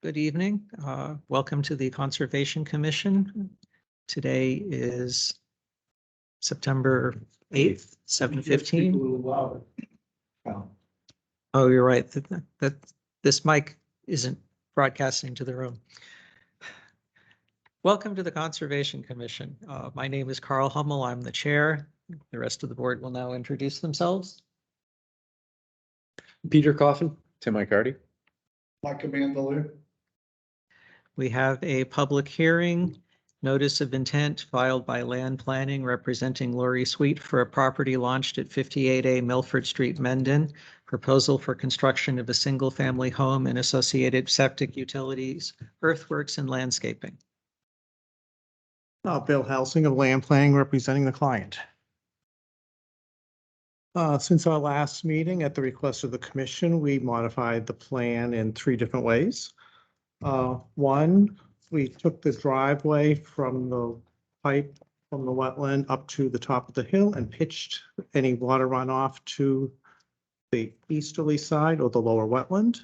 Good evening. Welcome to the Conservation Commission. Today is September 8th, 7:15. Oh, you're right. That this mic isn't broadcasting to the room. Welcome to the Conservation Commission. My name is Carl Hummel. I'm the chair. The rest of the board will now introduce themselves. Peter Coffin. Tim Icardi. Mike Mandalay. We have a public hearing, notice of intent filed by Land Planning representing Lori Sweet for a property launched at 58A Milford Street, Mendon. Proposal for construction of a single-family home and associated septic utilities, earthworks, and landscaping. Bill Helsing of Land Planning representing the client. Since our last meeting, at the request of the commission, we modified the plan in 3 different ways. One, we took the driveway from the pipe from the wetland up to the top of the hill and pitched any water runoff to the easterly side or the lower wetland.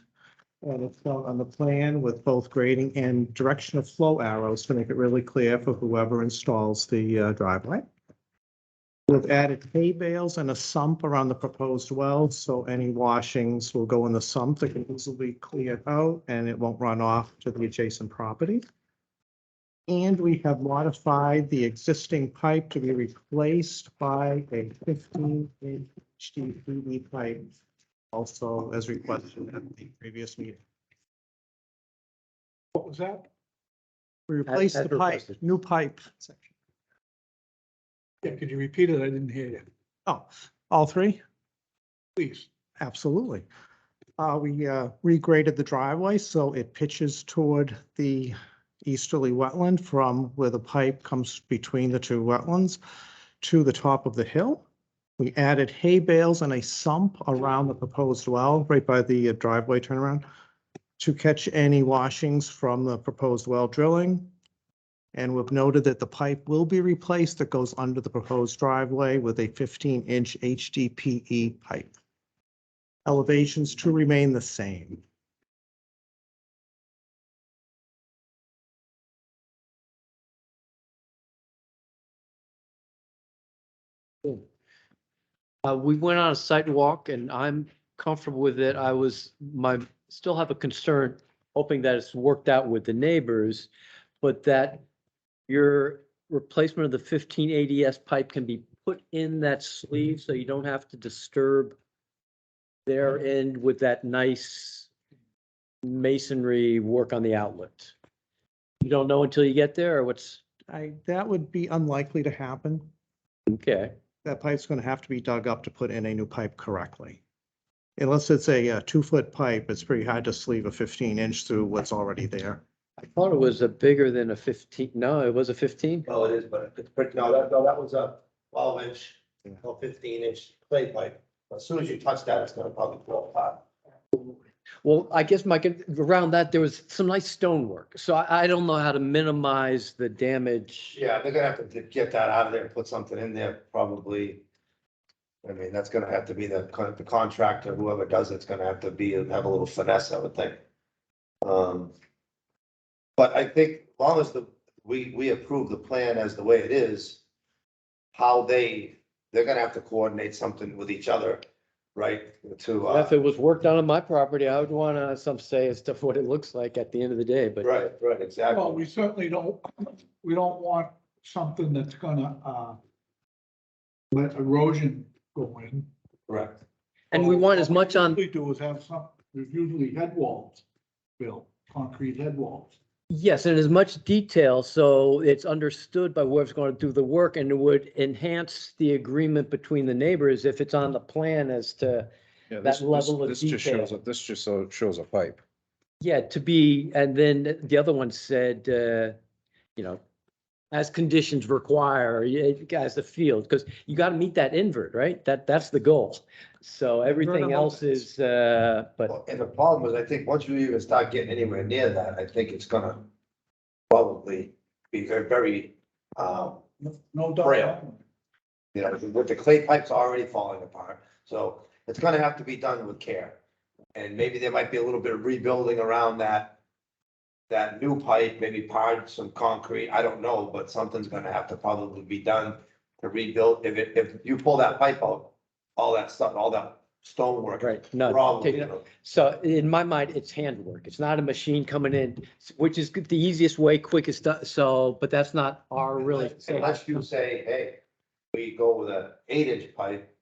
And it's shown on the plan with both grading and direction of flow arrows to make it really clear for whoever installs the driveway. We've added hay bales and a sump around the proposed well, so any washings will go in the sump that can easily clear out and it won't run off to the adjacent property. And we have modified the existing pipe to be replaced by a 15-inch HDPE pipe, also as requested at the previous meeting. What was that? We replaced As the pipe, requested. new pipe section. Yeah, could you repeat it? I didn't hear you. Oh, all 3? Please. Absolutely. We regraded the driveway so it pitches toward the easterly wetland from where the pipe comes between the 2 wetlands to the top of the hill. We added hay bales and a sump around the proposed well right by the driveway turnaround to catch any washings from the proposed well drilling. And we've noted that the pipe will be replaced that goes under the proposed driveway with a 15-inch HDPE pipe. Elevations to remain the same. We went on a site walk and I'm comfortable with it. Still have a concern, hoping that it's worked out with the neighbors, but that your replacement of the 15 ADS pipe can be put in that sleeve so you don't have to disturb their end with that nice masonry work on the outlet. You don't know until you get there, or what's, That would be unlikely to happen. okay. That pipe's going to have to be dug up to put in a new pipe correctly. Unless it's a 2-foot pipe, it's pretty hard to sleeve a 15-inch through what's already there. I thought it was a bigger than a 15. No, it was a 15. Oh, it is, but it's pretty, no, that was a 12-inch, or 15-inch clay pipe. As soon as you touch that, it's gonna probably blow apart. Well, I guess, Mike, around that, there was some nice stonework. So I don't know how to minimize the damage. Yeah, they're gonna have to get that out of there and put something in there, probably. I mean, that's gonna have to be the contractor, whoever does it's gonna have to have a little finesse, I would think. But I think as long as we approve the plan as the way it is, how they're gonna have to coordinate something with each other, right? If it was worked on my property, I would want some say as to what it looks like at the end of the day, but. Right, exactly. Well, we certainly don't want something that's gonna, let erosion go in. Correct. And we want as much on, What we do is have there's usually head walls built, concrete head walls. yes, and as much detail, so it's understood by whoever's going to do the work, and it would enhance the agreement between the neighbors if it's on the plan as to, Yeah, That level of this just detail. shows, this just shows a pipe. yeah, to be, and then the other one said, you know, as conditions require, you guys, the field, because you got to meet that invert, right? That's the goal. So everything else is, but Well, and the problem is, I think once you even start getting anywhere near that, I think it's gonna probably be very, No doubt. Frail. you know, with the clay pipes already falling apart. So it's gonna have to be done with care. And maybe there might be a little bit of rebuilding around that that new pipe, maybe poured some concrete, I don't know, but something's gonna have to probably be done to rebuild. If you pull that pipe out, all that stuff, all that stonework. Right, no, Probably, take you it. know, So in my mind, it's handwork. It's not a machine coming in, which is the easiest way, quickest, so, but that's not our really. unless you say, hey, we go with a 8-inch pipe.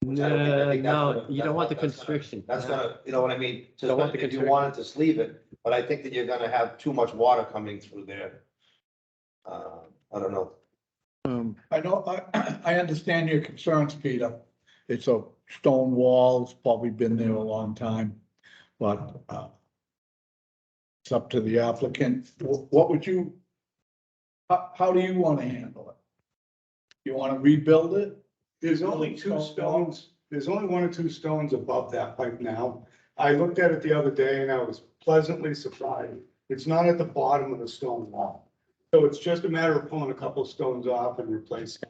which I don't think- I No, think that's no, gonna- you don't want the that's gonna- constriction. That's gonna, you know what I mean? So Don't want the if you constriction. wanted to sleeve it, but I think that you're gonna have too much water coming through there. I don't know. I know, I understand your concerns, Peter. It's a stone wall, it's probably been there a long time, but, it's up to the applicant. What would you, how do you want to handle it? You want to rebuild it? There's only two stones, there's only one or two stones above that pipe now. I looked at it the other day and I was pleasantly surprised. It's not at the bottom of the stone wall. So it's just a matter of pulling a couple of stones off and replacing.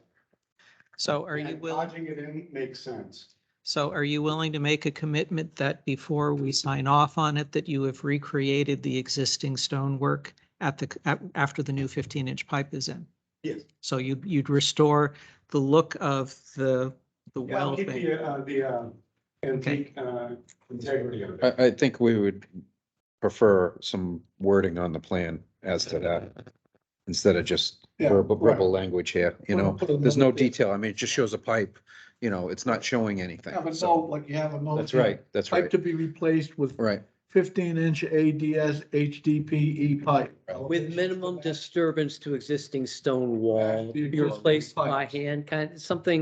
So are you And willing, lodging it in makes sense. so are you willing to make a commitment that before we sign off on it, that you have recreated the existing stonework after the new 15-inch pipe is in? Yes. So you'd restore the look of the Yeah, well I'll keep thing. the antique, integrity of it. I think we would prefer some wording on the plan as to that, instead of just Yeah, verbal right. language here, you know? Put another There's no bit. detail. I mean, it just shows a pipe, you know, it's not showing anything. Have a So, note, like you have a note. that's right, that's Pipe right, to be replaced with right. 15-inch ADS HDPE pipe. With minimum disturbance to existing stone wall, The be replaced existing by pipes. hand,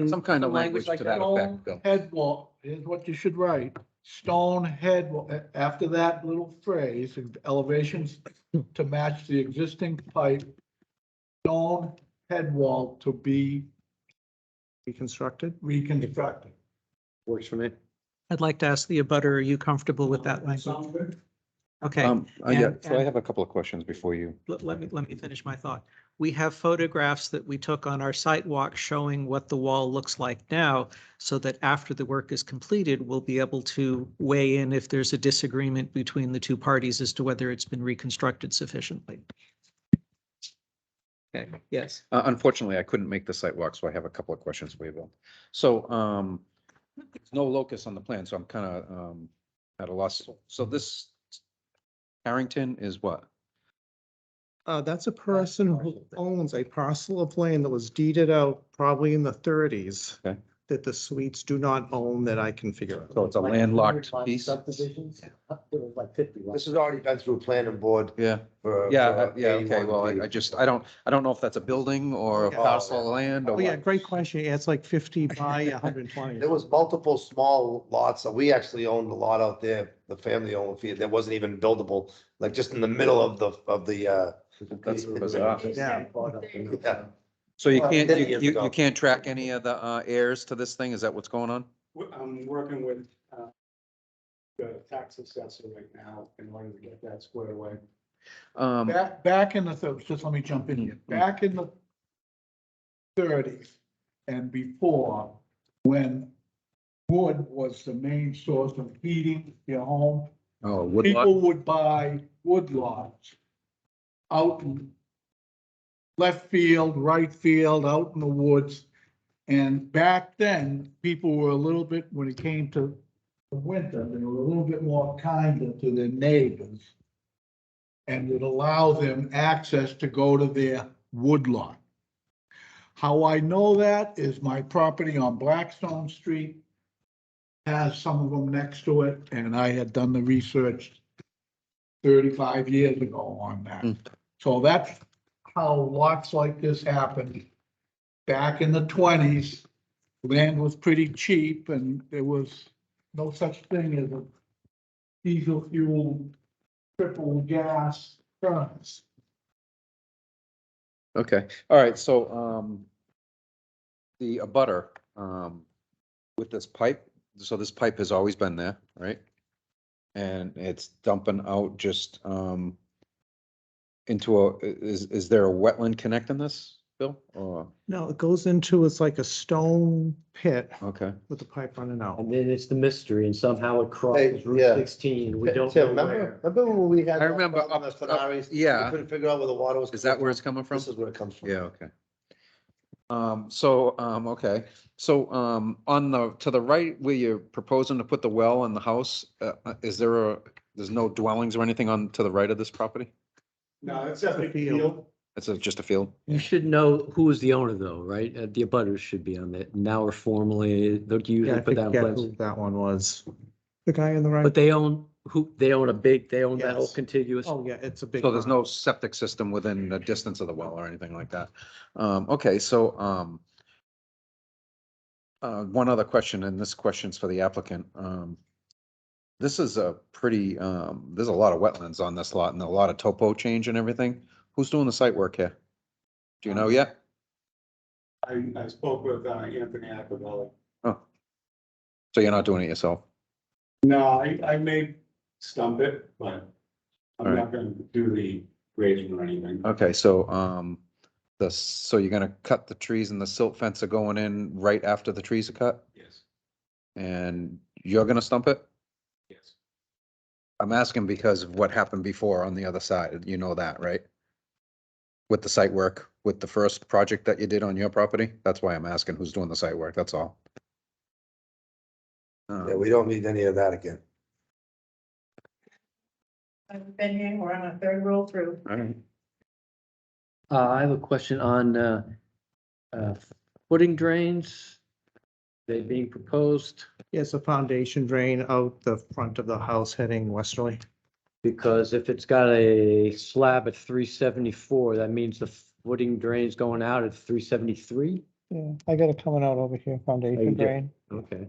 Some kind of language like to that effect, Bill. Head wall, here's what you should write, stone head, after that little phrase, elevations to match the existing pipe. Stone head wall to be Reconstructed? reconstructed. Works for me. I'd like to ask the abutter, are you comfortable with that language? Sound good? Okay, Yeah, And- so I and- have a couple of questions before you. let me finish my thought. We have photographs that we took on our site walk showing what the wall looks like now, so that after the work is completed, we'll be able to weigh in if there's a disagreement between the two parties as to whether it's been reconstructed sufficiently. Okay, yes. Unfortunately, I couldn't make the site walk, so I have a couple of questions for you, Bill. So, there's no locus on the plan, so I'm kind of, at a loss. So this Harrington is what? That's a person who owns a parcel of land that was deeded out probably in the 30s. Okay. That the Sweets do not own that I can figure out. So it's a landlocked piece? Subdivisions, there was like 50. This has already been through planning board Yeah, for. yeah, for yeah, okay, well, 81 I just, I don't know if that's a building or a Yeah. parcel of land or Oh, yeah, what. great question. Yeah, it's like 50 by 120. There was multiple small lots, so we actually owned a lot out there, the family owned, that wasn't even buildable, like just in the middle of the. That's bizarre. Yeah. Yeah. So you Well, can't, many you, years you ago. you can't track any of the heirs to this thing? Is that what's going on? I'm working with, the tax assessor right now in order to get that squared away. Back in the, just let me jump in here, back in the 30s and before, when wood was the main source of heating your home, Oh, woodlot? people would buy wood lots out in left field, right field, out in the woods. And back then, people were a little bit, when it came to the winter, they were a little bit more kinder to their neighbors and would allow them access to go to their wood lot. How I know that is my property on Blackstone Street has some of them next to it, and I had done the research 35 years ago on that. Hmm. So that's how lots like this happened. Back in the 20s, land was pretty cheap and there was no such thing as a diesel fuel, triple gas furnace. Okay, all right, so, the abutter, with this pipe, so this pipe has always been there, right? And it's dumping out just, into is there a wetland connecting this? Bill? Or, No, it goes into, it's like a stone pit okay. with the pipe running out. And then it's the mystery and somehow it crosses Hey, Route yeah. 16. We don't Tim, know where. remember when we had? I that remember problem up- at up- Ferraris? yeah. We couldn't figure out where the water was. Is that where it's coming from? This is where it comes from. Yeah, okay. Okay, so, on the, to the right where you're proposing to put the well and the house, is there there's no dwellings or anything on, to the right of this property? No, it's at the Field. field. It's just a field? You should know who is the owner though, right? The abutters should be on it now or formally, don't you Yeah, I usually put that in forget place? who that one was. The guy in the right. But they own they own that whole Yes. contiguous. Oh, yeah, it's a big. So there's lot. no septic system within the distance of the well or anything like that? Okay, so, one other question, and this question's for the applicant. This is a pretty, there's a lot of wetlands on this lot and a lot of topo change and everything. Who's doing the site work here? Do you know yet? I spoke with Anthony Acabelli. Oh. So you're not doing it yourself? No, I may stump it, but I'm Alright. not gonna do the grading or anything. Okay, so, so you're gonna cut the trees and the silt fence are going in right after the trees are cut? Yes, And you're gonna stump it? yes. I'm asking because of what happened before on the other side. You know that, right? With the site work, with the first project that you did on your property? That's why I'm asking who's doing the site work, that's all. Yeah, we don't need any of that again. I've been here, we're on a third roll through. All right. I have a question on footing drains. They being proposed Yeah, it's a foundation drain out the front of the house heading westerly. because if it's got a slab at 374, that means the footing drain's going out at 373? Yeah, I got it coming out over here, Oh, you foundation do? drain. Okay,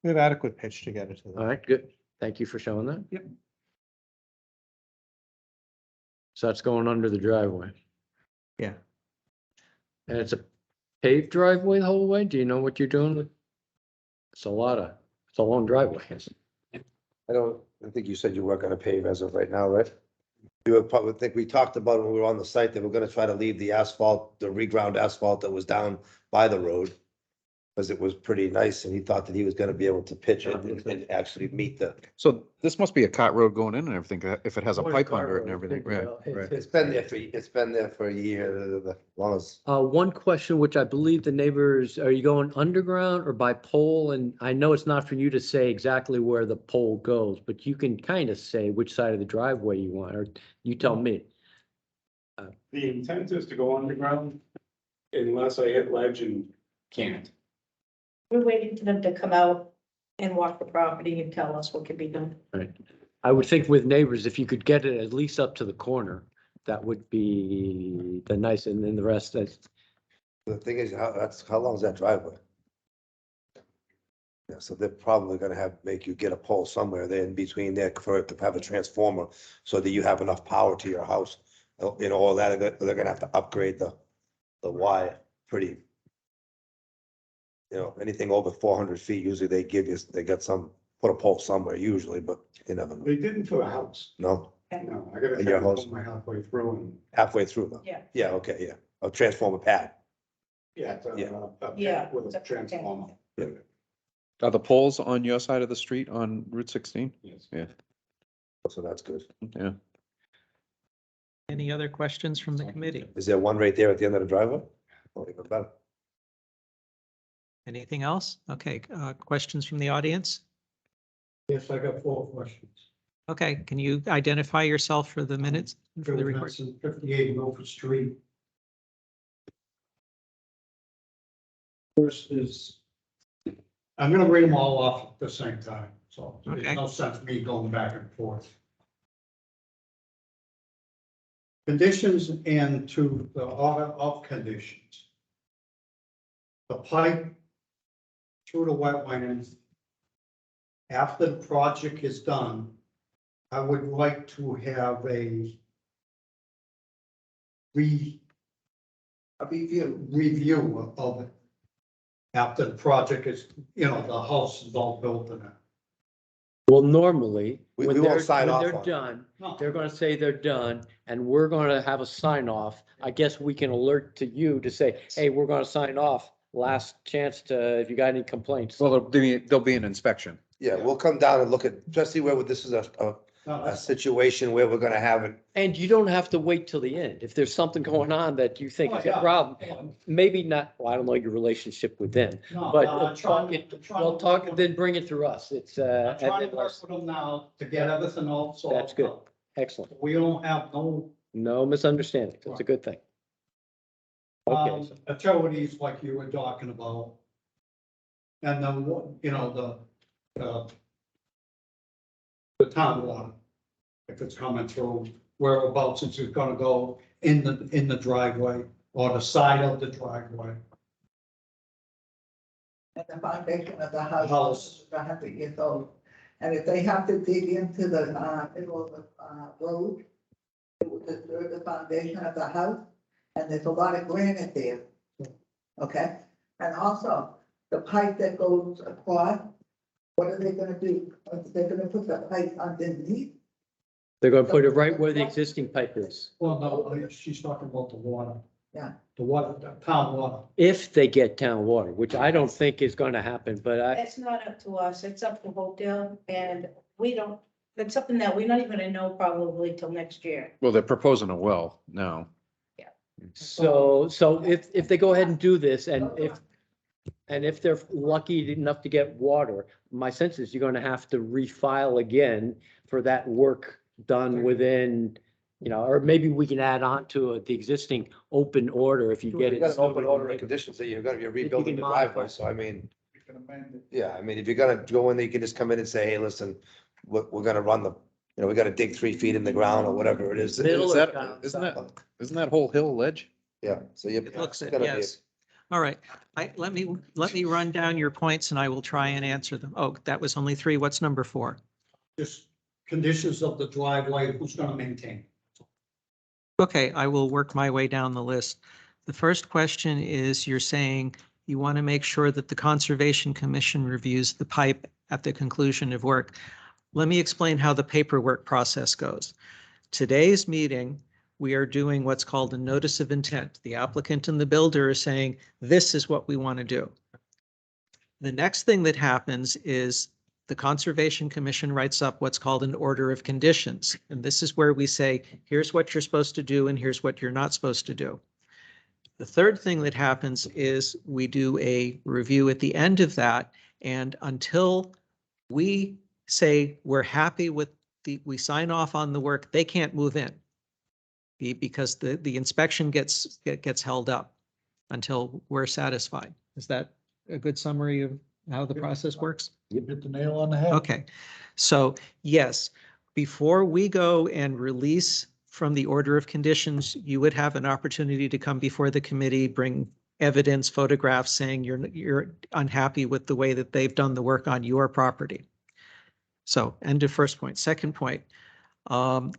We have adequate pitch to get it to all the. right, good. Thank you for showing that. Yep. So that's going under the driveway. Yeah. And it's a paved driveway the whole way? Do you know what you're doing with? It's a long driveway. I think you said you weren't gonna pave as of right now, right? You would probably think we talked about when we were on the site that we're gonna try to leave the asphalt, the reground asphalt that was down by the road. Cause it was pretty nice and he thought that he was gonna be able to pitch it and actually meet the, So this must be a cot road going in and everything, if it has a Always pipe car under it and road, everything, think right, about it. right. it's been there for a year, as long as. One question, which I believe the neighbors, are you going underground or by pole? And I know it's not for you to say exactly where the pole goes, but you can kind of say which side of the driveway you want, or you tell me. The intent is to go underground unless I hit ledge and can't. We're waiting for them to come out and walk the property and tell us what can be done. Right. I would think with neighbors, if you could get it at least up to the corner, that would be the nice, and then the rest, that's, The thing is, how long is that driveway? Yeah, so they're probably gonna make you get a pole somewhere there in between there for it to have a transformer, so that you have enough power to your house. You know, all that, they're gonna have to upgrade the wire pretty. You know, anything over 400 feet, usually they give you, they got put a pole somewhere usually, but you never know. They didn't for the house. No, No, I gotta And your try to house? put my halfway through and, halfway through though. Yeah. Yeah, okay, yeah, a transformer pad. yeah, it's Yeah. a Yeah, pit with it's a a- transformer. Are the poles on your side of the street on Route 16? Yes. So that's good. Yeah. Any other questions from the committee? Is there one right there at the end of the driveway? Oh, even better. Anything else? Okay, questions from the audience? Yes, I got 4 questions. Okay, can you identify yourself for the minutes? For the Bill record? Benson, 58 Milford Street. First is, I'm gonna read them all off at the same time, so Okay. there's no sense me going back and forth. Conditions and to the order of conditions. The pipe through the wetlands. After the project is done, I would like to have a review of it. After the project is, the house is all built in it. Well, normally, We when won't they're, sign when off they're on it. done, No. they're gonna say they're done, and we're gonna have a sign off. I guess we can alert to you to say, hey, we're gonna sign off. Last chance to, if you got any complaints. Well, there'll be an inspection. Yeah, we'll come down and look at, especially where this is No, a that's- situation where we're gonna have it. And you don't have to wait till the end. If there's something going on that you think Oh, is a yeah. problem, maybe not, well, I don't know your relationship with them. No, But I'm trying- I'm trying we'll to talk, work then bring it through us. It's, I'm trying and to work with them now to get everything all solved. That's good. excellent. We don't have no, No misunderstanding. That's a good thing. Okay, so- utilities like you were talking about. And then, you know, the town water, if it's coming through, whereabouts it's gonna go in the driveway or the side of the driveway. And the foundation of the house House. is 100 years old. And if they have to dig into the, middle of the, road, it will disturb the foundation of the house, and there's a lot of granite there. Okay, and also, the pipe that goes across, what are they gonna do? Are they gonna put the pipe underneath? They're gonna put it right where the existing pipe is. Well, no, she's talking about the water. Yeah. The water, the town water. If they get town water, which I don't think is gonna happen, but It's not up to us, it's up to Hopedale, and we don't, it's something that we're not even gonna know probably till next year. Well, they're proposing a well now. so if they go ahead and do this and if they're lucky enough to get water, my sense is you're gonna have to refile again for that work done within, you know, or maybe we can add on to the existing open order if you get You it. got an open order of conditions that you're gonna be rebuilding the modify. driveway, so I mean, We can amend it. yeah, I mean, if you're gonna go in there, you can just come in and say, hey, listen, we're gonna run the, you know, we gotta dig 3 feet in the ground or whatever it is. Middle Is or that, down? isn't that whole hill ledge? Yeah, so you're. It looks it, gonna be- yes. All right, let me run down your points and I will try and answer them. Oh, that was only 3. What's number 4? Just conditions of the driveway, who's gonna maintain? Okay, I will work my way down the list. The first question is, you're saying you want to make sure that the Conservation Commission reviews the pipe at the conclusion of work. Let me explain how the paperwork process goes. Today's meeting, we are doing what's called a notice of intent. The applicant and the builder are saying, this is what we want to do. The next thing that happens is the Conservation Commission writes up what's called an order of conditions. And this is where we say, here's what you're supposed to do and here's what you're not supposed to do. The third thing that happens is we do a review at the end of that. And until we say we're happy with we sign off on the work, they can't move in. Because the inspection gets held up until we're satisfied. Is that a good summary of how the process works? You hit the nail on the head. Okay, so yes, before we go and release from the order of conditions, you would have an opportunity to come before the committee, bring evidence, photographs saying you're unhappy with the way that they've done the work on your property. So end of first point. Second point,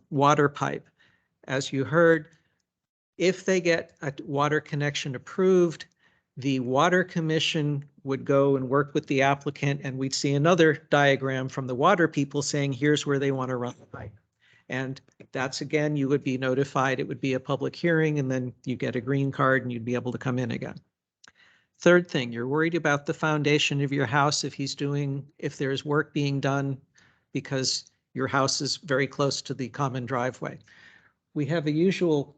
water pipe. As you heard, if they get a water connection approved, the Water Commission would go and work with the applicant, and we'd see another diagram from the water people saying, here's where they want to run the pipe. And that's, again, you would be notified, it would be a public hearing, and then you get a green card and you'd be able to come in again. Third thing, you're worried about the foundation of your house if there's work being done because your house is very close to the common driveway. We have a usual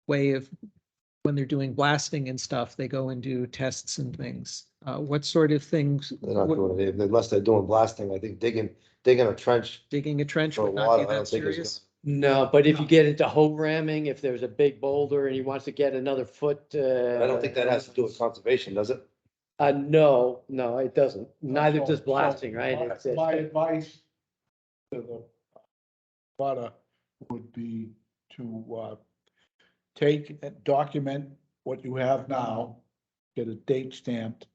way of, when they're doing blasting and stuff, they go and do tests and things. What sort of things? They're not doing it, unless they're doing blasting, I think digging a trench Digging a trench for would not water, be I don't that think serious? it's. No, but if you get into hole ramming, if there's a big boulder and he wants to get another foot. I don't think that has to do with conservation, does it? No, it doesn't. Neither does So- blasting, right? My advice to the butter would be to take and document what you have now, get a date stamped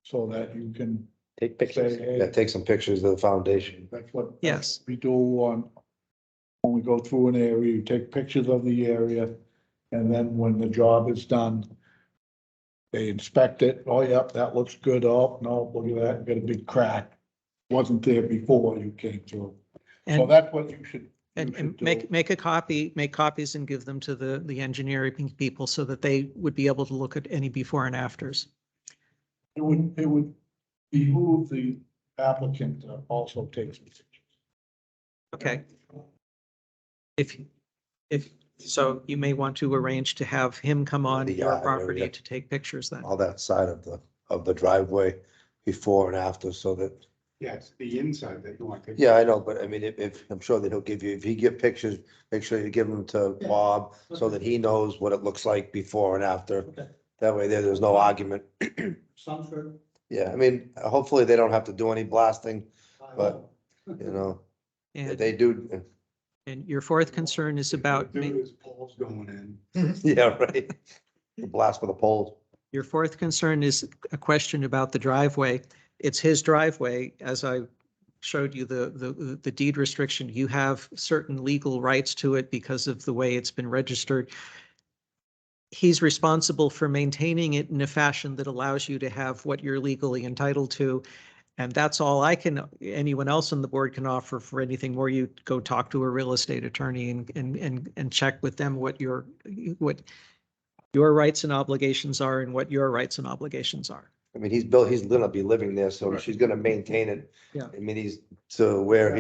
so that you can Take say, pictures. hey, Yeah, take some pictures of the foundation. that's what Yes. we do when we go through an area, you take pictures of the area. And then when the job is done, they inspect it. Oh, yep, that looks good. Oh, no, look at that, got a big crack. wasn't there before you came through. So And, that's what you should. and, you and should make, do. make a copy, make copies and give them to the engineering people so that they would be able to look at any before and afters. It would behoove the applicant to also take some pictures. Okay. If, so you may want to arrange to have him come on The your yard property area. to take pictures then. All that side of the driveway before and after, so that, Yeah, it's the inside that you want to. yeah, I know, but I mean, if, I'm sure that he'll give you, if he get pictures, make sure you give them to Bob, so that he knows what it looks like before and after. Okay. That way there's no argument. Sounds good. Yeah, I mean, hopefully they don't have to do any blasting, I But- hope. you know, And, they do, and your fourth concern is about, Do ma- is poles going in. yeah, right. Blast for the poles. your fourth concern is a question about the driveway. It's his driveway, as I showed you the deed restriction. You have certain legal rights to it because of the way it's been registered. He's responsible for maintaining it in a fashion that allows you to have what you're legally entitled to. And that's all anyone else on the board can offer. For anything more, you go talk to a real estate attorney and check with them what your rights and obligations are and what your rights and obligations are. I mean, he's gonna be living there, so she's gonna maintain it. Yeah. I mean, he's to where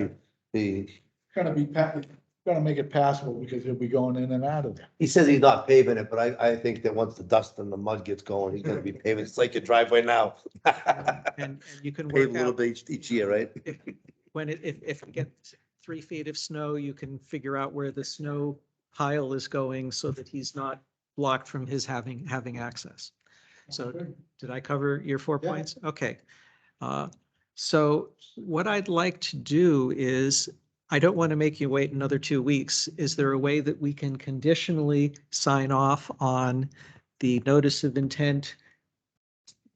he Gonna be, gonna make it passable because he'll be going in and out of there. he says he's not paving it, but I think that once the dust and the mud gets going, he's gonna be paving. It's like your driveway now. And you can Pave a work little out bit each year, right? if you get 3 feet of snow, you can figure out where the snow pile is going so that he's not blocked from his having access. So did I cover your 4 Yeah. points? Okay. So what I'd like to do is, I don't want to make you wait another 2 weeks. Is there a way that we can conditionally sign off on the notice of intent?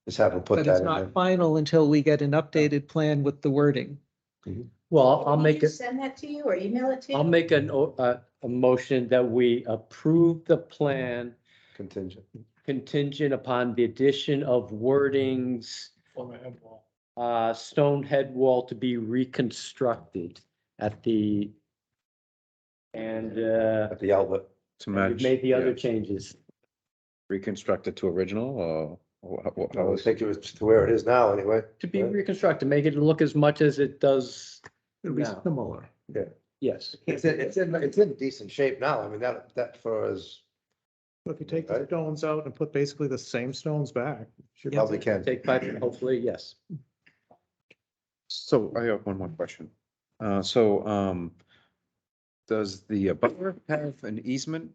Just have him put But that it's in there. not final until we get an updated plan with the wording. Well, I'll Can we make it, just Send that to you or email it to you? I'll make a motion that we approve the plan Contingent. contingent upon the addition of wordings, On the head wall. stone head wall to be reconstructed at the, and, At the outlet. To we've match. made the other yeah, changes. Reconstructed to original or I would think it was to where it is now, anyway. To be Right. reconstructed, make it look as much as it does It'll be now. similar. Yes. It's in decent shape now. I mean, that for us, If you take the Right. stones out and put basically the same stones back. you probably can. Take 5, hopefully, yes. So I have one more question. Does the butler have an easement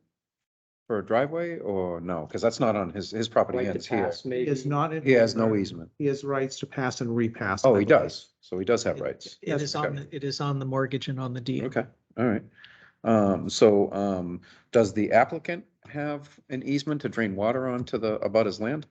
for a driveway or no? Because that's not on his property Right to ends here. pass, He maybe. is not. in He has no order. easement. He has rights to pass and repass. Oh, I he believe. does. So he does have rights. It is on, it is on the mortgage and on the deed. Okay, all right. Does the applicant have an easement to drain water onto the abutters land?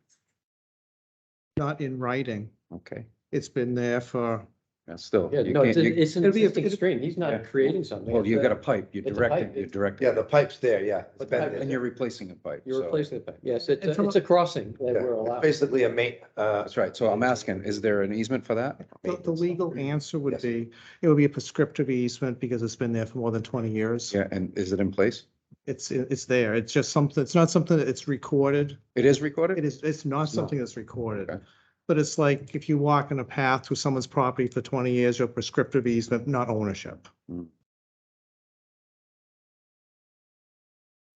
Not in writing. Okay, It's been there for, yeah, still. Yeah, you no, can't- you- it's an it'll be a- existing stream. He's Yeah. not creating something. Well, you It's got a pipe, you it's a direct pipe. it, you direct Yeah, it, the pipe's there, yeah. It's But been the pipe- there. and you're replacing a pipe. You're so- replacing the pipe. Yes, And from it's a crossing that Yeah, we're it's allowed. basically a That's right. So I'm asking, is there an easement for that? the legal answer would Yes. be, it would be a prescriptive easement because it's been there for more than 20 years. Yeah, and is it in place? It's there. It's just something, it's not something that it's recorded. It is recorded? It's not No. something that's recorded. Okay. But it's like if you walk in a path through someone's property for 20 years, you're prescriptive easement, not ownership.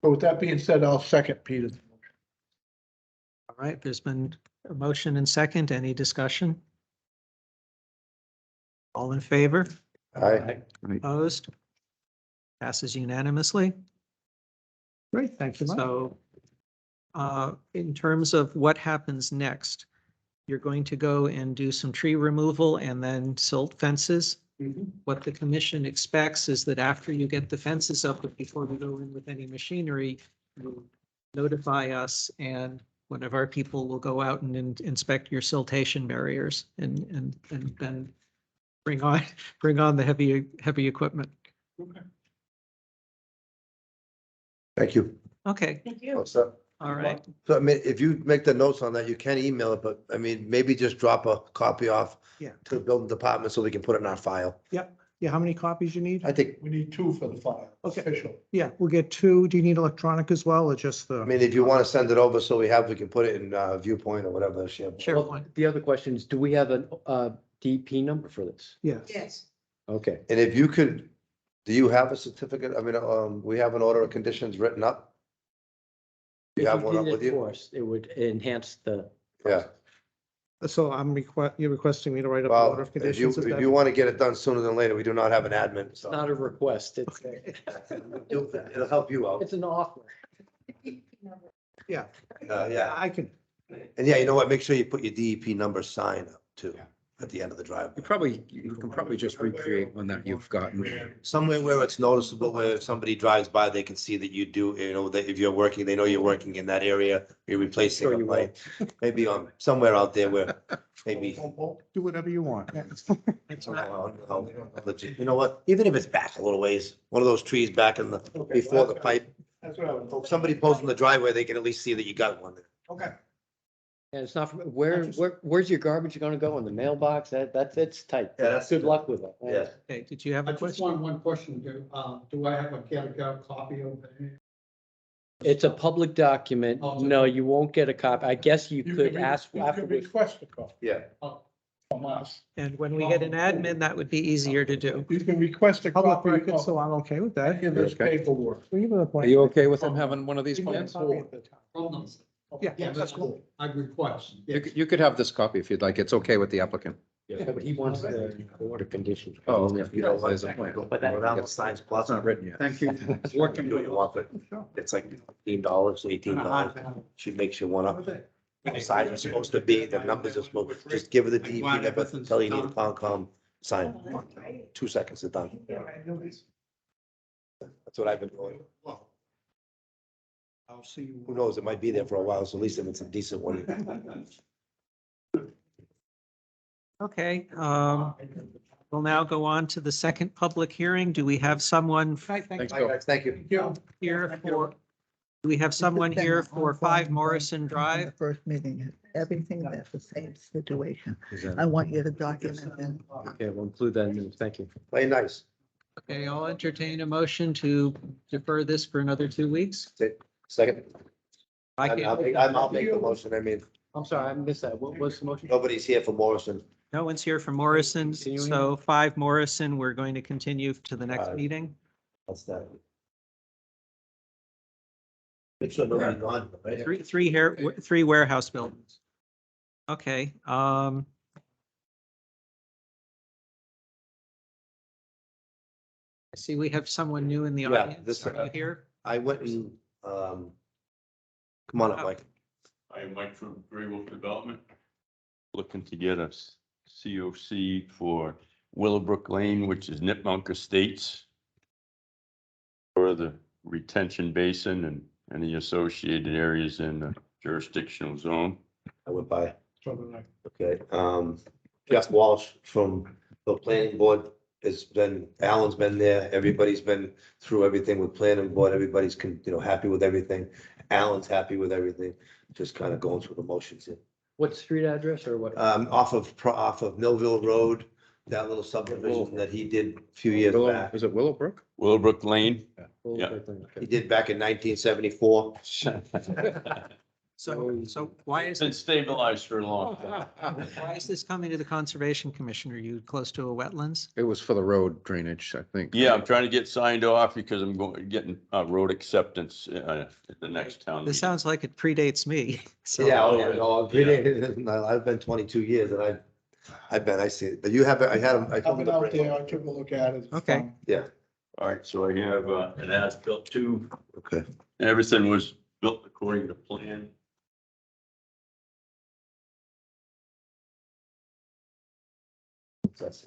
So with that being said, I'll second Peter's. All right, there's been a motion and second. Any discussion? All in favor? I, Opposed? Passes unanimously. Great, thank you. Mike. So in terms of what happens next, you're going to go and do some tree removal and then silt fences. What the commission expects is that after you get the fences up, but before we go in with any machinery, you notify us and one of our people will go out and inspect your siltation barriers and then bring on the heavy equipment. thank you. Okay, Thank you. What's up? All right. So I mean, if you make the notes on that, you can email it, but I mean, maybe just drop a copy off. Yeah. To the building department so we can put it in our file. Yep. Yeah, how many copies you need? I think, We need 2 for the file, Okay. official. Yeah, we'll get 2. Do you need electronic as well, or just I the? mean, if you want to send it over, so we can put it in Viewpoint or whatever. Sure. Well, the other question is, do we have an, DP number for this? Yes. Yes. Okay. And if you could, do you have a certificate? I mean, we have an order of conditions written up? You If have one up did with it you? for us, it would enhance the. Yeah. So you're requesting me to write up the order Well, of if you, conditions? Is if that- you want to get it done sooner than later, we do not have an admin, It's so. not a request, it's, It'll help you out. it's an offer. Yeah, Yeah, I can. and yeah, you know what? Make sure you put your DEP number sign up too, at the end of the driveway. You can probably just recreate one that you've gotten. Somewhere where it's noticeable, where if somebody drives by, they can see that you do, you know, that if you're working, they know you're working in that area, you're replacing Sure a you will. light. Maybe on, somewhere out there where, maybe. Do whatever you want. You know what, even if it's back a little ways, one of those trees back in the, before the pipe, That's what I was hoping. somebody pulls in the driveway, they can at least see that you got one there. Okay. And it's not, where's your garbage gonna go? In the mailbox? It's tight. Yeah, that's Good good. luck with it. Yeah. Okay, did you have I a just question? want one question. Do I have a copy of it? It's a public document. Oh, it's a- No, you won't get a copy. I guess you You could can ask You can afterwards. request a copy Yeah. from us. And when we get an admin, that would be easier to do. You can request a Public copy record, so of I'm okay with any that. of this Okay. paperwork. We give it a Are point. you okay with him having one of these Even plans? a copy of the town. From them? Yeah, Yes, that's cool. I request. You could have this copy if you'd like. It's okay with the applicant. Yeah, but he wants the order conditions. Oh, yeah. You know, like, There's a plan. but that around the signs plus. It's not written yet. Thank you. Working, do you want it? It's like $15, $18. She makes you one up. The size is supposed to be, the numbers are supposed, just give her the DEP number, tell her you need a Concom sign. 2 seconds, it's done. That's what I've been doing. I'll see you. Who knows, it might be there for a while, so at least if it's a decent one. Okay, we'll now go on to the second public hearing. Do we have someone Thanks, Hi, Bill. guys, thank you. Yeah. here for, do we have someone here for 5 Morrison Drive? The first meeting, everything that's the same situation. Is that- I want you to document and Okay, we'll include that in. Thank you. Play nice. Okay, I'll entertain a motion to defer this for another 2 weeks. Second, I can't, I'll make the motion, I mean, I'm sorry, I missed that. What was the motion? nobody's here for Morrison. no one's here from Morrison, Continuing. so 5 Morrison, we're going to continue to the next 5. meeting. What's that? Make sure nobody's gone, right? Three warehouse buildings. Okay, I see we have someone new in the Yeah, audience. this- Are you here? I went and, come on up, Mike. I am Mike from Gray Wolf Development. Looking to get a COC for Willowbrook Lane, which is Nipmunk Estates. For the retention basin and any associated areas in the jurisdictional zone. I went by. Okay, Jeff Walsh from the planning board has been, Alan's been there, everybody's been through everything with planning board, everybody's happy with everything. Alan's happy with everything, just kind of going through the motions here. What street address or what? Off of Millville Road, that little subdivision that he did a few years back. Is it Willowbrook? Willowbrook Lane. Yeah. He did back in 1974. So why is Been it, stabilized for a long time. why is this coming to the Conservation Commission? Are you close to a wetlands? It was for the road drainage, I think. Yeah, I'm trying to get signed off because I'm getting road acceptance at the next town. This meeting. sounds like it predates me. So- Yeah, I've been 22 years and I see it, but you have, I had him, I I've told him been to out bring there, I one. took a look at it. It's Okay. fine. Yeah, All right, so I have an as-built too. okay. Everything was built according to plan. That's-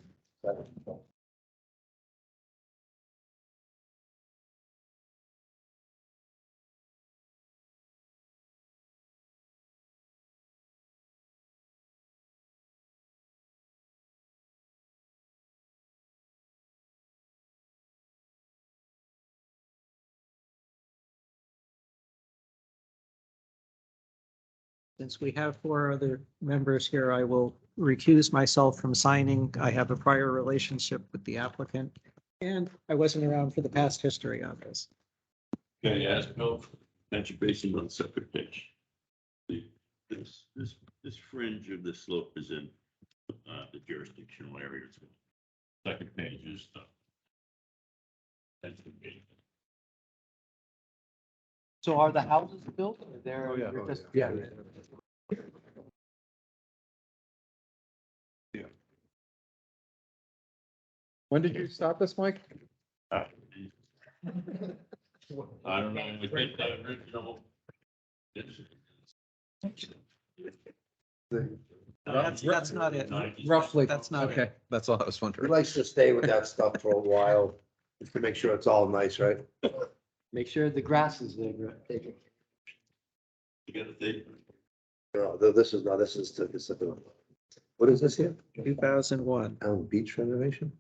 Since we have 4 other members here, I will recuse myself from signing. I have a prior relationship with the applicant, and I wasn't around for the past history on this. Okay, as built, that's basically on the separate page. This fringe of the slope is in the jurisdictional area. Second page is the. That's the page. So are the houses built or they're? Oh, yeah. you're just- Yeah. When did you start this, Mike? I don't know, we did the original. That's not it. Roughly. That's not it. Okay, that's all I was He wondering. likes to stay with that stuff for a while, just to make sure it's all nice, right? Make sure the grass is there. Right? You gotta think. No, this is, what is this here? 2001. Town beach renovation?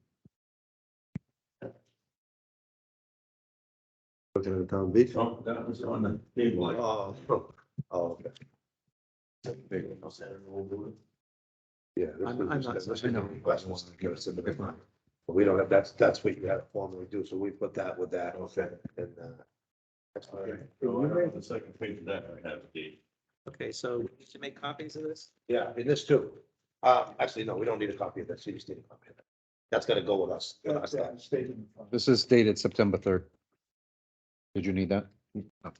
Looking at the town beach? Oh, that was on the table. Oh, okay. Yeah. I'm not- But we don't have, that's what you gotta formally do, so we put that with that. Okay. And, that's all right. On the second page of that, I have the. Okay, so we need to make copies of this? Yeah, and this too. Actually, no, we don't need a copy of that, so you just need a copy of that. That's gonna go with us. with our stuff. This is dated September 3rd. Did you need that? No.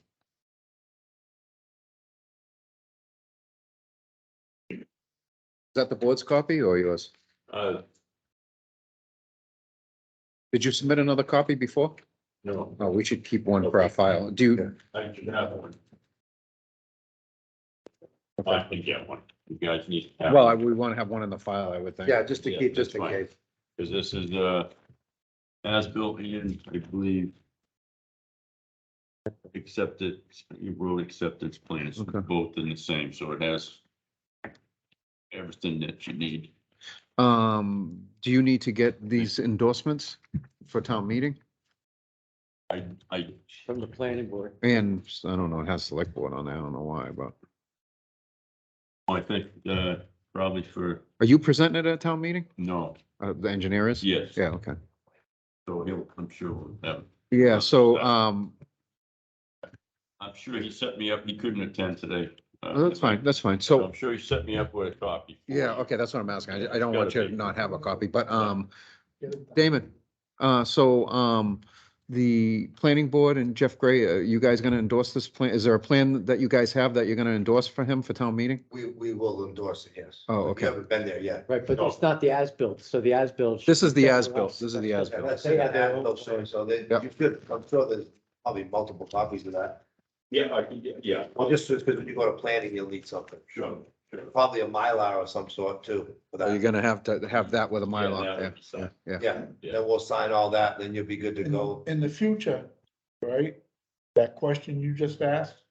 Is that the board's copy or yours? Did you submit another copy before? No, Oh, we should keep one for our file. Do you, I should have one. I can get one. You guys need. to have well, one. we want to have one in the file, I would think. Yeah, just to Yeah, keep, just that's in fine. case. Cause this is, as built in, I believe. Accepted, road acceptance plans, Okay. both in the same, so it has. Everything that you need. Do you need to get these endorsements for town meeting? I, From the planning board. And I don't know, it has select board on there. I don't know why, but I think, probably for, are you presenting it at town meeting? no, The engineer is? yes, Yeah, okay. so he'll, I'm sure we'll have. Yeah, so, I'm sure he set me up, he couldn't attend today. that's fine, that's fine. So So, I'm sure he set me up with a copy. for yeah, you. okay, that's what I'm asking. I don't want you to not have a copy, but, Get it done. Damon, the planning board and Jeff Gray, you guys gonna endorse this plan? Is there a plan that you guys have that you're gonna endorse for him for town meeting? We will endorse it, yes. Oh, We okay. haven't been there yet. Right, but it's not the as-built, so the as-built. This is the should be as-built. separate. This is the That's- as-built. That's They it, have their own those things, so they, Yep. you should, I'm sure there's probably multiple copies of that. Yeah, I can get, yeah, Well, just because when you go to planning, you'll need something. sure. Probably a Mylar of some sort too. for You're that. gonna have to have that with a Yeah, Mylar, that yeah, would be fine. yeah. Yeah, Yeah. then we'll sign all that, then you'll be good to go. In the future, right, that question you just asked,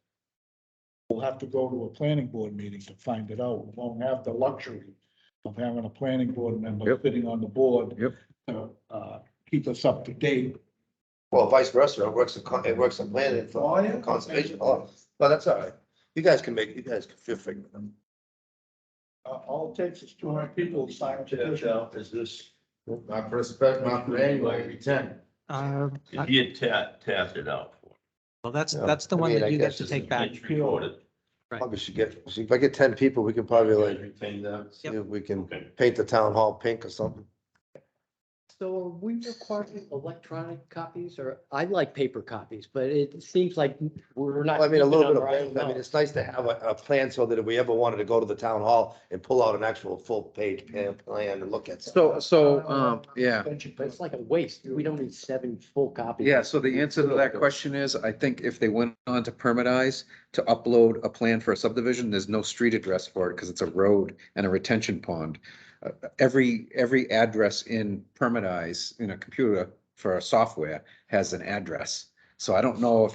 we'll have to go to a planning board meeting to find it out. We won't have the luxury of having a planning board member Yep. sitting on the board. Yep. To, keep us up to date. Well, vice versa, it works in planning Oh, yeah. for conservation. Oh, well, that's all right. You guys can figure it out. All it takes is 200 people to sign a petition. Is this, My perspective, January 10. Um, if he had tapped it out for. Well, that's Yeah, the I one mean, that I you get guess to it's take back. It's recorded. Probably should get, see, if I get 10 people, we can probably like, Everything that. see if we can Okay. paint the town hall pink or something. So are we requiring electronic copies or I like paper copies, but it seems like we're not. Well, I mean, a keeping little bit them of, right I mean, now. it's nice to have a plan so that if we ever wanted to go to the town hall and pull out an actual full page plan and look at. Yeah. But it's like a waste. We don't need 7 full copies. Yeah, so the answer to that question is, I think if they went on to Permitize to upload a plan for a subdivision, there's no street address for it because it's a road and a retention pond. Every address in Permitize in a computer for a software has an address. So I don't know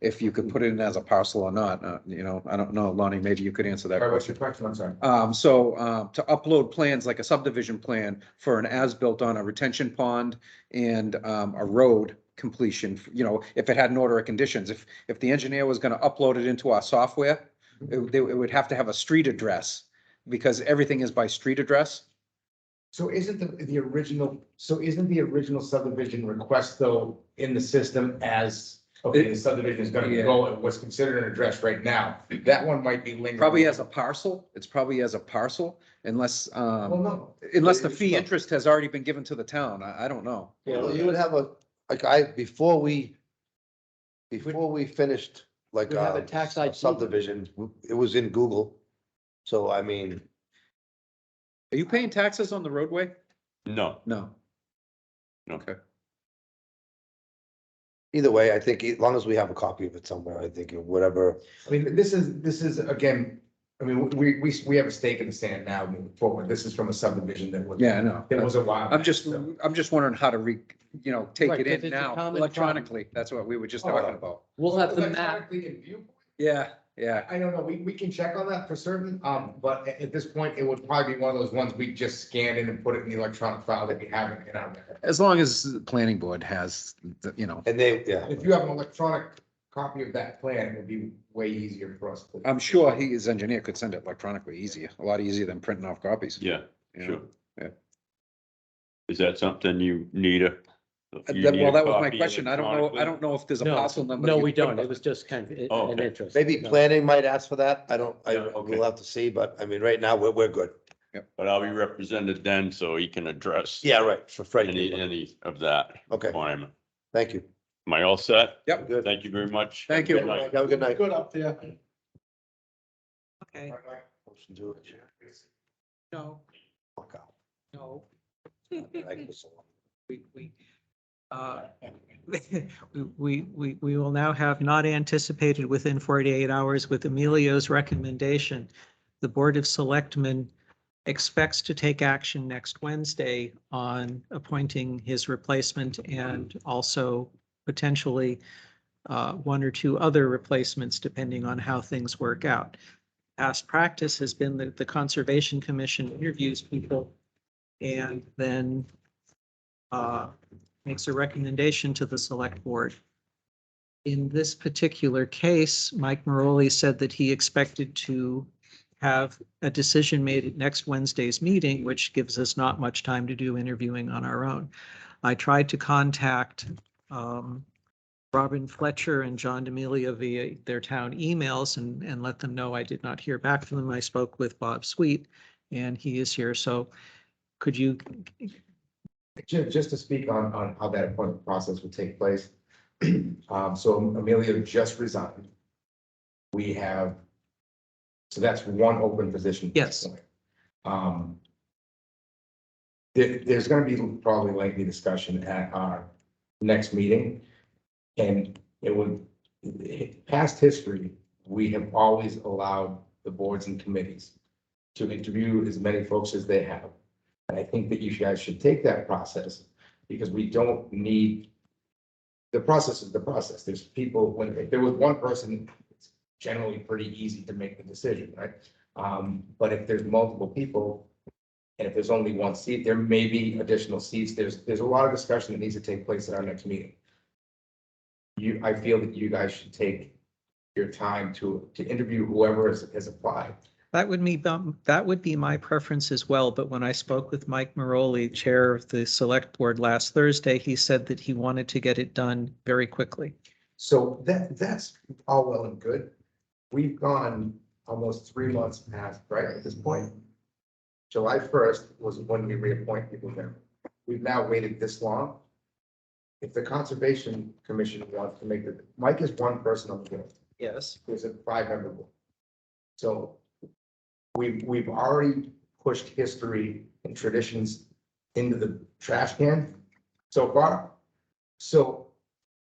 if you could put it in as a parcel or not, I don't know, Lonnie, maybe you could answer that question. I'm sorry. To upload plans like a subdivision plan for an as-built on a retention pond and a road completion, if it had an order of conditions, if the engineer was gonna upload it into our software, it would have to have a street address because everything is by street address. So isn't the original, subdivision request though in the system as, okay, the subdivision is gonna Yeah. go at what's considered an address right now? That one might be lingering. Probably as a parcel. It's probably as a parcel unless, Well, no. unless the fee interest has already been given to the town. I don't know. Well, you would have before we finished like We have a tax ID. subdivision, it was in Google. So I mean, Are you paying taxes on the roadway? No, No. no. Okay. either way, I think as long as we have a copy of it somewhere, I think whatever. I mean, this is again, I mean, we have a stake in the sand now moving forward. This is from a subdivision that was. Yeah, I know. That was a while. I'm just, back, so. I'm just wondering how to take Right, it 'cause in it's a now common electronically. That's what we were just talking about. We'll have the map. Electronically in view? Yeah, yeah. I don't know, we can check on that for certain, but at this point, it would probably be one of those ones we just scan in and put it in the electronic file that we have in our. As long as the planning board has, And they, yeah, If you have an electronic copy of that plan, it would be way easier for us. I'm sure his engineer could send it electronically easier, a lot easier than printing off copies. Yeah, you know? sure. Yeah. Is that something you need a? you need Well, a that was my copy question. I electronically? don't know if there's a No, parcel number. no, you we put don't. up. It was just kind of Oh, an okay. interest. maybe No. planning might ask for that. I don't, Yeah, okay. we'll have to see, but I mean, right now, we're good. But I'll be represented then, so he can address. Yeah, right, for Freddie. Any of that Okay, requirement. thank you. Am I all set? Yep. Good. Thank you very much. Thank you. Good night. Have a good night. Good up there. Okay, Motion to adjourn. no, Fuck out. no. Like this one. We, uh, we will now have not anticipated within 48 hours with Emilio's recommendation. The Board of Selectmen expects to take action next Wednesday on appointing his replacement and also potentially one or two other replacements depending on how things work out. Past practice has been that the Conservation Commission interviews people and then makes a recommendation to the Select Board. In this particular case, Mike Maroli said that he expected to have a decision made at next Wednesday's meeting, which gives us not much time to do interviewing on our own. I tried to contact Robin Fletcher and John D'Amelio via their town emails and let them know I did not hear back from them. I spoke with Bob Sweet and he is here. So could you? Just to speak on how that appointment process would take place. So Amelia just resigned. We have, so that's one open position. at this Yes. point. There's gonna be probably lengthy discussion at our next meeting. And it would, past history, we have always allowed the boards and committees to interview as many folks as they have. And I think that you guys should take that process because we don't need, the process is the process. There's people, if there was one person, it's generally pretty easy to make the decision, right? But if there's multiple people, and if there's only one seat, there may be additional seats. There's a lot of discussion that needs to take place at our next meeting. I feel that you guys should take your time to interview whoever has applied. That would be my preference as well, but when I spoke with Mike Maroli, Chair of the Select Board last Thursday, he said that he wanted to get it done very quickly. So that's all well and good. We've gone almost 3 months past, right, at this point. July 1st was when we reappoint people there. We've now waited this long. If the Conservation Commission wants to make it, Mike is one person on the board. Yes. There's a 5-member board. So we've already pushed history and traditions into the trash can so far. So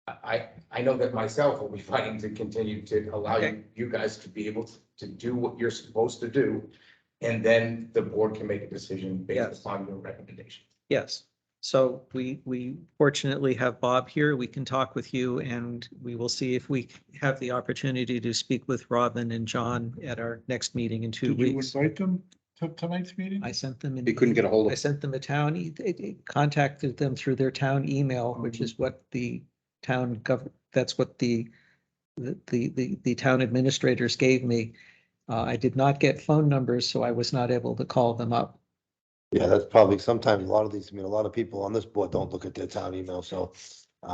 I know that myself will be fighting to continue to allow you guys to be able to do what you're supposed to do. And then the board can make a decision based upon your recommendation. Yes. So we fortunately have Bob here. We can talk with you and we will see if we have the opportunity to speak with Robin and John at our next meeting in 2 Did you weeks. invite them to tonight's meeting? I sent them. You couldn't get a hold I of. sent them a town, contacted them through their town email, which is what the town that's what the town administrators gave me. I did not get phone numbers, so I was not able to call them up. Yeah, that's probably sometimes a lot of these, I mean, a lot of people on this board don't look at their town email, so, it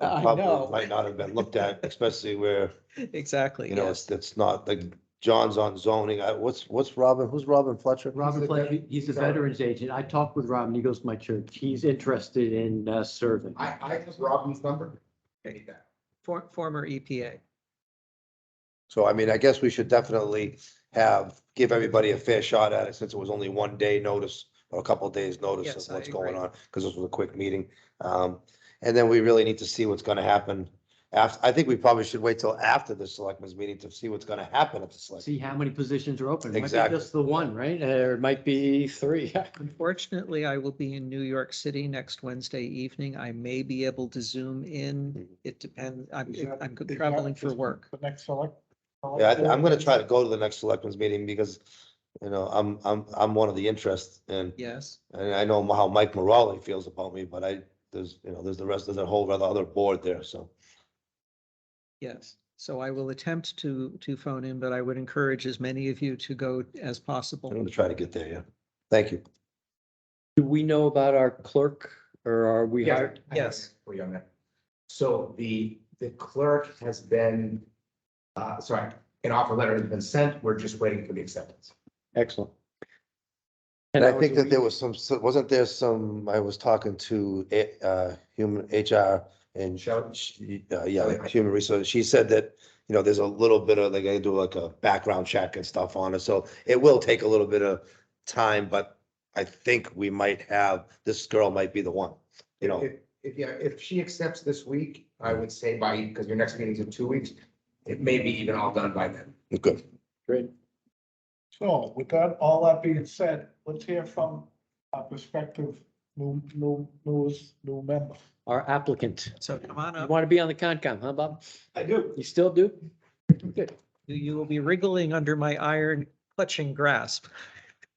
I probably know. might not have been looked at, especially where, Exactly, you know, yes. it's not like John's on zoning. What's Robin, who's Robin Fletcher? Robin Fletcher, he's a veterans agent. I talked with Robin. He goes to my church. He's interested in serving. I have Robin's number. Take that. Former EPA. So I mean, I guess we should definitely give everybody a fair shot at it since it was only one day notice or a couple of days notice Yes, of what's I going agree. on, because this was a quick meeting. And then we really need to see what's gonna happen. I think we probably should wait till after the selectmen's meeting to see what's gonna happen at the select. See how many positions are open. It might be Exactly. just the one, right? Or it might be three. Unfortunately, I will be in New York City next Wednesday evening. I may be able to Zoom in. It depends. I'm traveling for work. The next select. Yeah, I'm gonna try to go to the next selectmen's meeting because, you know, I'm one of the interests and, Yes, and I know how Mike Morale feels about me, but there's the rest of the whole other board there, so. yes. So I will attempt to phone in, but I would encourage as many of you to go as I'm possible. gonna try to get there, yeah. Thank you. Do we know about our clerk or are we Yeah, hired? I have Yes. for you on that. So the clerk has been, sorry, an offer letter has been sent. We're just waiting for the acceptance. Excellent. And I hours think a that week? there was wasn't there some, I was talking to, human HR and Shelley? yeah, human resource. She said that, you know, there's a little bit of, they gotta do like a background check and stuff on it. So it will take a little bit of time, but I think we might this girl might be the one, you know. If she accepts this week, I would say because your next meeting's in 2 weeks, it may be even all done by then. Good. Great. So with that, all that being said, let's hear from a prospective new member. Our applicant. So come on You up. want to be on the Concom, huh, Bob? I do. You still do? Good. You will be wriggling under my iron clutching grasp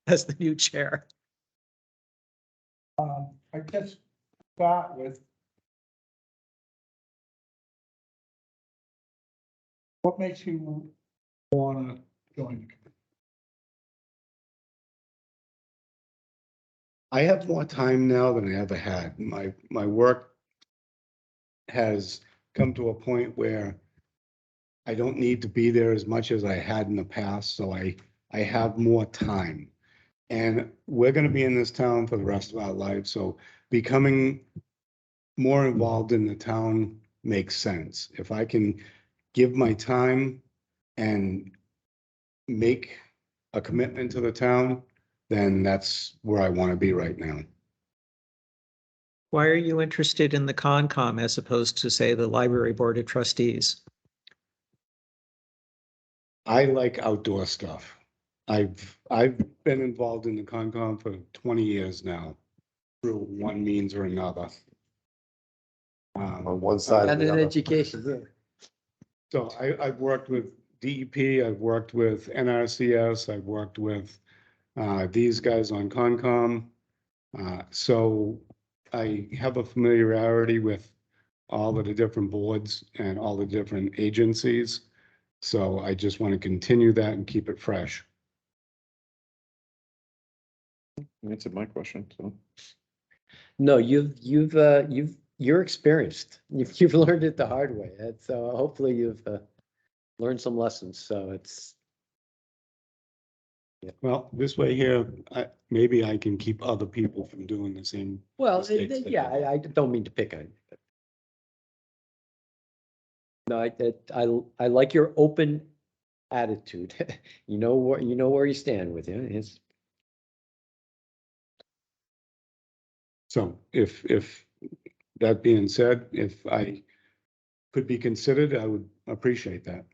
as the new chair. I guess start with what makes you wanna join the committee? I have more time now than I ever had. My work has come to a point where I don't need to be there as much as I had in the past, so I have more time. And we're gonna be in this town for the rest of our lives, so becoming more involved in the town makes sense. If I can give my time and make a commitment to the town, then that's where I want to be right now. Why are you interested in the Concom as opposed to, say, the Library Board of Trustees? I like outdoor stuff. I've been involved in the Concom for 20 years now, through one means or another. On one side or And the an other. education, yeah. So I've worked with DEP, I've worked with NRCS, I've worked with these guys on Concom. So I have a familiarity with all of the different boards and all the different agencies. So I just want to continue that and keep it fresh. Answered my question, so. No, you're experienced. You've learned it the hard way. And so hopefully you've learned some lessons. So it's, Well, this way here, maybe I can keep other people from doing the same. well, mistakes that yeah, you- I don't mean to pick on you. But no, I like your open attitude. You know where you stand with you. It's, So if that being said, if I could be considered, I would appreciate that.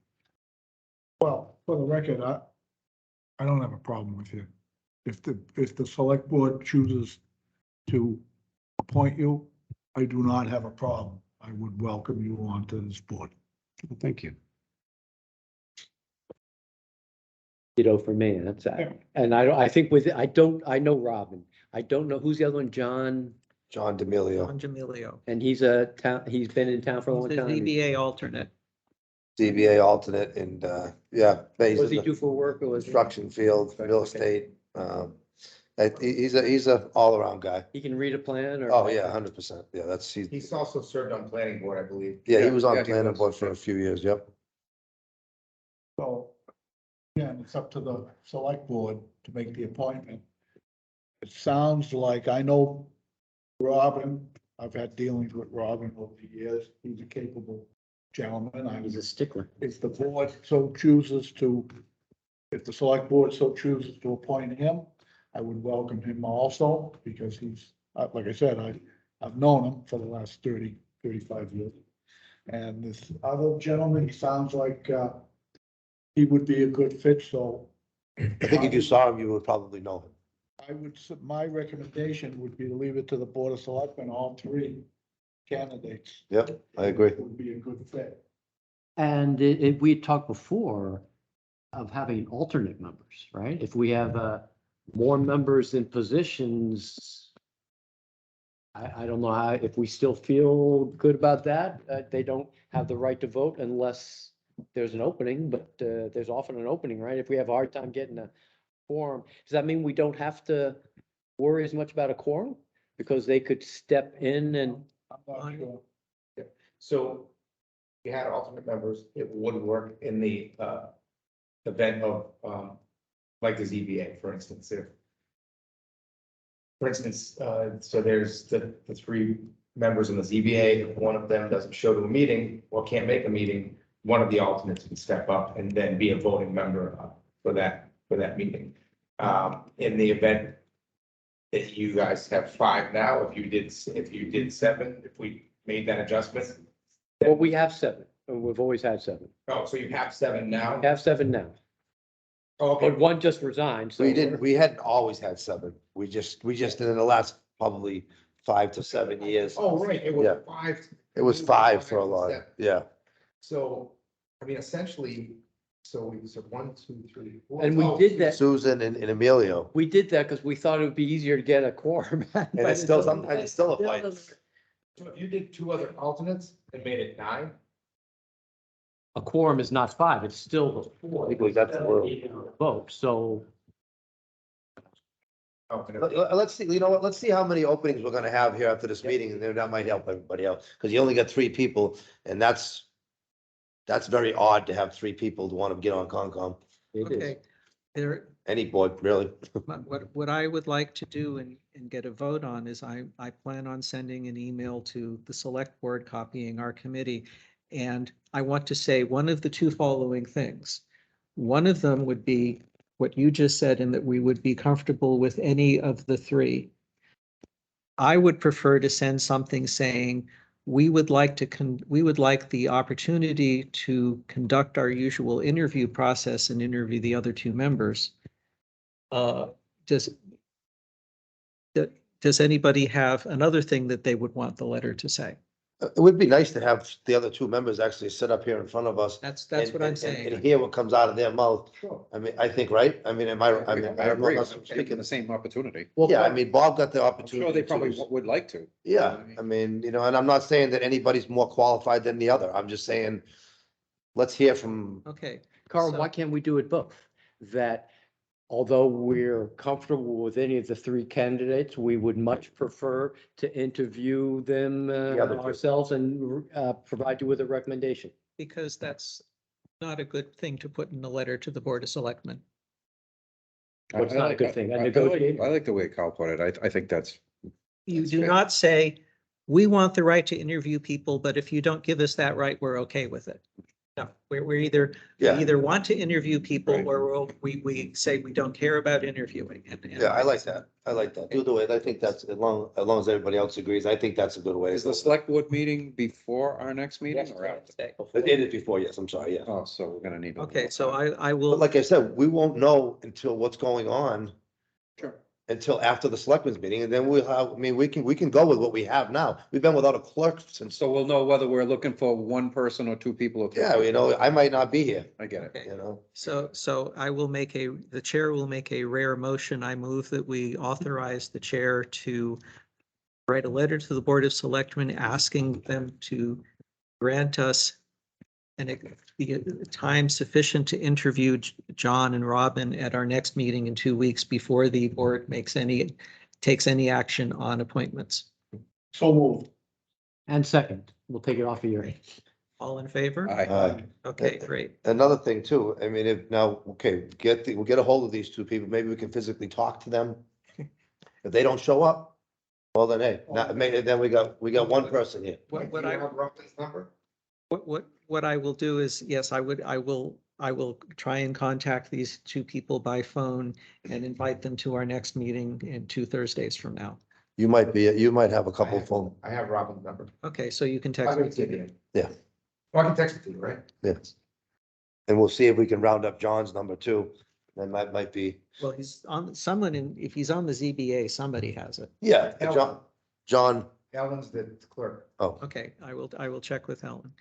Well, for the record, I don't have a problem with you. If the select board chooses to appoint you, I do not have a problem. I would welcome you onto this board. Well, thank you. for me, that's that. Yeah. And I think I know Robin. I don't know who's the other one, John, John D'Amelio. John Jamilio. and he's been in town for a long He's the time. ZBA alternate. ZBA alternate and, yeah. What does he's he in the do for work or was? Construction field, real estate, he's a all-around guy. He can read a plan or? Oh, yeah, 100%. Yeah, He's also served on planning board, I believe. yeah, he Yeah, was on yeah, the he planning was, board for a few years, yep. So, again, it's up to the select board to make the appointment. It sounds like, I know Robin, I've had dealings with Robin over the years. He's a capable gentleman. I He's was, a stickler. if the board so chooses to, if the select board so chooses to appoint him, I would welcome him also, because he's, like I said, I've known him for the last 35 years. And this other gentleman, he sounds like, he would be a good fit, so I think if you saw him, you would probably know him. my recommendation would be to leave it to the Board of Selectmen, all three candidates. Yep, I agree. Would be a good fit. And we had talked before of having alternate members, right? If we have more members in positions, I don't know how, if we still feel good about that. They don't have the right to vote unless there's an opening, but there's often an opening, right? If we have a hard time getting a quorum, does that mean we don't have to worry as much about a quorum? Because they could step in and, I'm not sure. So you had alternate members, it would work in the event of like the ZBA, for instance, if. For instance, so there's the three members in the ZBA, if one of them doesn't show to a meeting or can't make a meeting, one of the alternates can step up and then be a voting member for that meeting. In the event that you guys have five now, if you did seven, if we made that adjustment. well, we have seven. We've always had seven. Oh, so you have seven now? We have seven now, Oh, okay. but one just resigned, so. We hadn't always had seven. We just in the last probably 5 to 7 years. Oh, right, it Yeah. was five. It was 5 for a lot, Seven. yeah. So, I mean, essentially, so we said 1, 2, 3, 4. And we did that, Susan and Emilio. we did that because we thought it would be easier to get a quorum. And it's still, sometimes it's still a fight. So if you did 2 other alternates and made it 9, A quorum is not five, it's still the four. I think we got the word. Vote, so. Let's see, you know what, let's see how many openings we're gonna have here after this meeting, and then that might help everybody out, because you only got 3 people, and that's very odd to have 3 people to want to get on Concom, It is. Okay, there, any board, really. what I would like to do and get a vote on is I plan on sending an email to the select board copying our committee. And I want to say one of the 2 following things. One of them would be what you just said, in that we would be comfortable with any of the 3. I would prefer to send something saying, we would like the opportunity to conduct our usual interview process and interview the other 2 members. Does anybody have another thing that they would want the letter to say? It would be nice to have the other 2 members actually sit up here in front of us. That's and- what I'm and- saying. And hear what comes out of their mouth. Sure. I mean, I think, right? I mean, I I don't agree, know if I'm speaking speaking the same opportunity. Well, Yeah, I mean, Bob got the I'm opportunity. sure they probably to- would like to. Yeah, I mean, you know, and I'm not saying that anybody's more qualified than the other. I'm just saying, let's hear from, Okay, Carl, So- why can't we do it both? That although we're comfortable with any of the 3 candidates, we would much prefer to interview them other 2. ourselves and provide you with a recommendation. because that's not a good thing to put in a letter to the Board of Selectmen. What's not a good thing, a I negotiator? like the way Kyle put it. I think that's, You That's do fair. not say, we want the right to interview people, but if you don't give us that right, we're okay with it. No, we yeah, either want to interview people Right. or we say we don't care about interviewing. And yeah, I like that. I like that. Do the way, I think that's, as long as everybody else agrees, I think that's a good way. is the select board meeting before our next meeting or after? It is before, yes, I'm sorry, yeah. Oh, so we're gonna need. a Okay, little so time. I But will, like I said, we won't know until what's going on Sure. until after the selectmen's meeting, and then we'll have, I mean, we can go with what we have now. We've been without a clerk since, So we'll know whether we're looking for 1 person or 2 people or 3. yeah, you know, I might not be here, I get it. okay. you know? So I will the chair will make a rare motion. I move that we authorize the chair to write a letter to the Board of Selectmen asking them to grant us and the time sufficient to interview John and Robin at our next meeting in 2 weeks before the board takes any action on appointments. So moved. And second, we'll take it off of your. All in favor? Okay, great. Another thing too, I mean, if now, okay, we'll get a hold of these two people, maybe we can physically talk to them. If they don't show up, well then, hey, maybe then we got one person here. What Do you have Robin's number? what I will do is, yes, I will try and contact these two people by phone and invite them to our next meeting in 2 Thursdays from now. You might have a couple of phone, I have Robin's number. Okay, so you can I'll text give me. it to you. Yeah. Well, I can text it to you, right? yes. And we'll see if we can round up John's number too. That might be, Well, he's on, if he's on the ZBA, somebody has it. yeah, John, Ellen's the clerk. oh, Okay, I will check with Helen.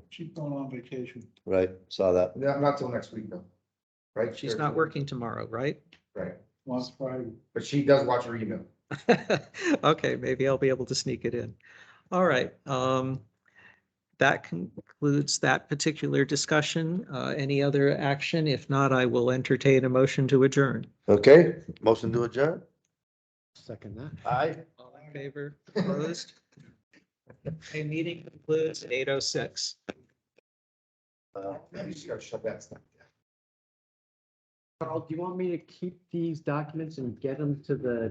She's going on vacation. right, saw that. Not till next week though. Right? She's not working tomorrow, right? Right, Last Friday. but she does watch her email. Okay, maybe I'll be able to sneak it in. All right, that concludes that particular discussion. Any other action? If not, I will entertain a motion to adjourn. Okay, motion to adjourn? Second that. Aye. All in favor, opposed? Okay, meeting concludes at 8:06. Maybe just gotta shut that stuff down. Carl, do you want me to keep these documents and get them to the